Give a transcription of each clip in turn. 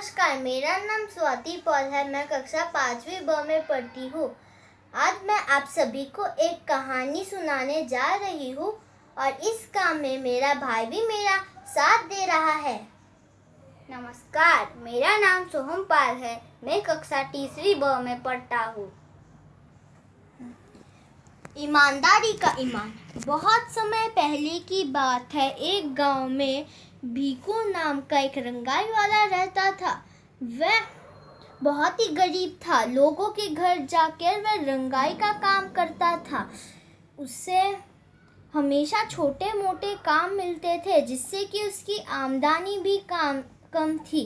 नमस्कार, मेरा नाम स्वाति पॉल है। मैं कक्षा 5वीं ब में पढ़ती हूँ। आज मैं आप सभी को एक कहानी सुनाने जा रही हूँ और इस काम में मेरा भाई भी मेरा साथ दे रहा है। नमस्कार, मेरा नाम सोहम पाल है। मैं कक्षा 3वीं ब में पढ़ता हूँ। ईमानदारी का ईमान। बहुत समय पहले की बात है। एक गांव में भीकू नाम का एक रंगाई वाला रहता था। वह बहुत ही गरीब था। लोगों के घर जाकर वह रंगाई का काम करता था। उससे हमेशा छोटे मोटे काम मिलते थे, जिससे कि उसकी आमदनी भी कम थी।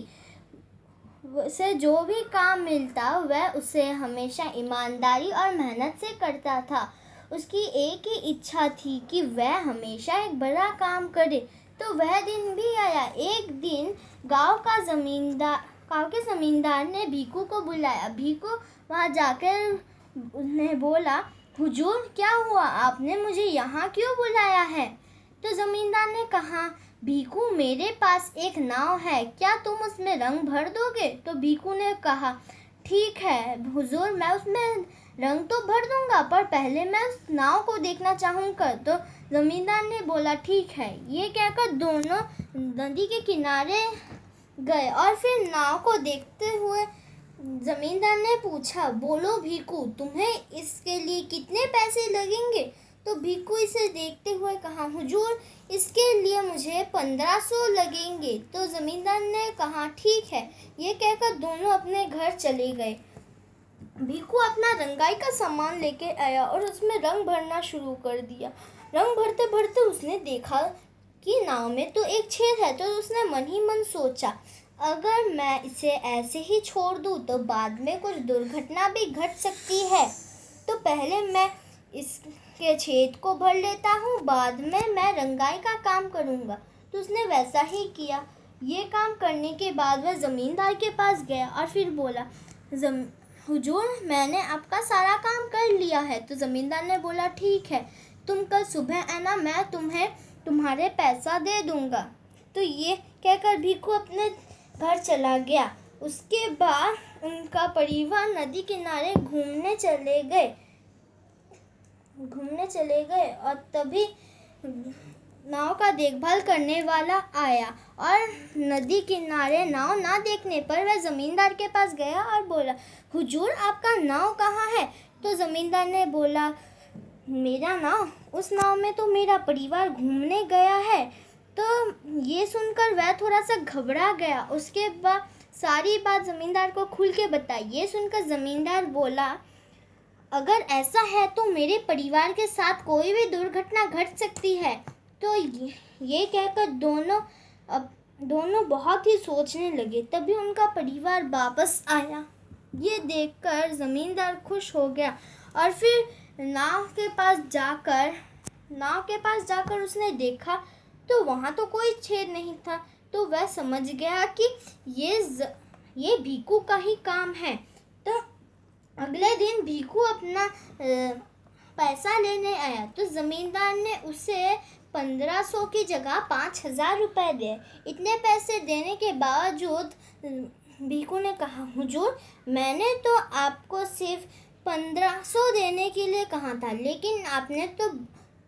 उसे जो भी काम मिलता वह उसे हमेशा ईमानदारी और मेहनत से करता था। उसकी एक ही इच्छा थी कि वह हमेशा एक बड़ा काम करे। तो वह दिन भी आया। एक दिन गांव के जमींदार ने भीकू को बुलाया। भीकू वहां जाकर उन्हें बोला, हुजूर, क्या हुआ? आपने मुझे यहाँ क्यों बुलाया है? तो जमींदार ने कहा, भीकू, मेरे पास एक नाव है, क्या तुम उसमें रंग भर दोगे? तो भीकू ने कहा, ठीक है हुजूर, मैं उसमें रंग तो भर दूंगा, पर पहले मैं उस नाव को देखना चाहूँगा। तो जमींदार ने बोला, ठीक है। ये कहकर दोनों नदी के किनारे गए और फिर नाव को देखते हुए जमींदार ने पूछा, बोलो भीकू, तुम्हें इसके लिए कितने पैसे लगेंगे? तो भीकू इसे देखते हुए कहा, हुजूर, इसके लिए मुझे 1500 लगेंगे। तो जमींदार ने कहा, ठीक है। ये कहकर दोनों अपने घर चले गए। भीकू अपना रंगाई का सामान लेके आया और उसमें रंग भरना शुरू कर दिया। रंग भरते भरते उसने देखा कि नाव में तो एक छेद है। तो उसने मन ही मन सोचा, अगर मैं इसे ऐसे ही छोड़ दूं तो बाद में कुछ दुर्घटना भी घट सकती है। तो पहले मैं इसके छेद को भर लेता हूँ, बाद में मैं रंगाई का काम करूँगा। तो उसने वैसा ही किया। ये काम करने के बाद वह ज़मींदार के पास गया और फिर बोला, हुजूर, मैंने आपका सारा काम कर लिया है। तो ज़मींदार ने बोला, ठीक है, तुम कल सुबह आना, मैं तुम्हें तुम्हारे पैसा दे दूँगा। तो ये कहकर भीकू अपने घर चला गया। उसके बाद उनका परिवार नदी किनारे घूमने चले गए और तभी नाव का देखभाल करने वाला आया और नदी किनारे नाव ना देखने पर वह ज़मींदार के पास गया और बोला, हुजूर, आपका नाव कहाँ है? तो ज़मींदार ने बोला, मेरा नाव? उस नाव में तो मेरा परिवार घूमने गया है। तो ये सुनकर वह थोड़ा सा घबरा गया। उसके बाद सारी बात ज़मींदार को खुल के बताई। ये सुनकर ज़मींदार बोला, अगर ऐसा है तो मेरे परिवार के साथ कोई भी दुर्घटना घट सकती है। तो ये कहकर दोनों बहुत ही सोचने लगे। तभी उनका परिवार वापस आया। ये देखकर ज़मींदार खुश हो गया और फिर नाव के पास जाकर उसने देखा तो वहाँ तो कोई छेद नहीं था। तो वह समझ गया कि ये भीकू का ही काम है। तो अगले दिन भीकू अपना पैसा लेने आया। तो ज़मींदार ने उसे 1500 की जगह 5000 रुपये दिए। इतने पैसे देने के बावजूद भीकू ने कहा, हुजूर, मैंने तो आपको सिर्फ 1500 देने के लिए कहा था, लेकिन आपने तो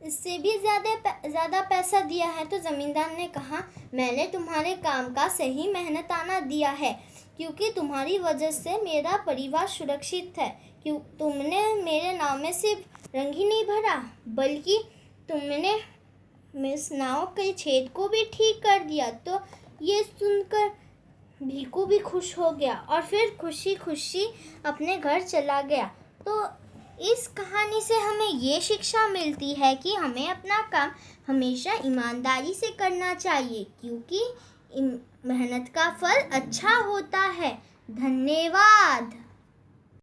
इससे भी ज़्यादा पैसा दिया है। तो ज़मींदार ने कहा, मैंने तुम्हारे काम का सही मेहनताना दिया है, क्योंकि तुम्हारी वजह से मेरा परिवार सुरक्षित है। तुमने मेरे नाव में सिर्फ रंग ही नहीं भरा, बल्कि तुमने इस नाव के छेद को भी ठीक कर दिया। तो ये सुनकर भीकू भी खुश हो गया और फिर खुशी खुशी अपने घर चला गया। तो इस कहानी से हमें ये शिक्षा मिलती है कि हमें अपना काम हमेशा ईमानदारी से करना चाहिए, क्योंकि मेहनत का फल अच्छा होता है। धन्यवाद।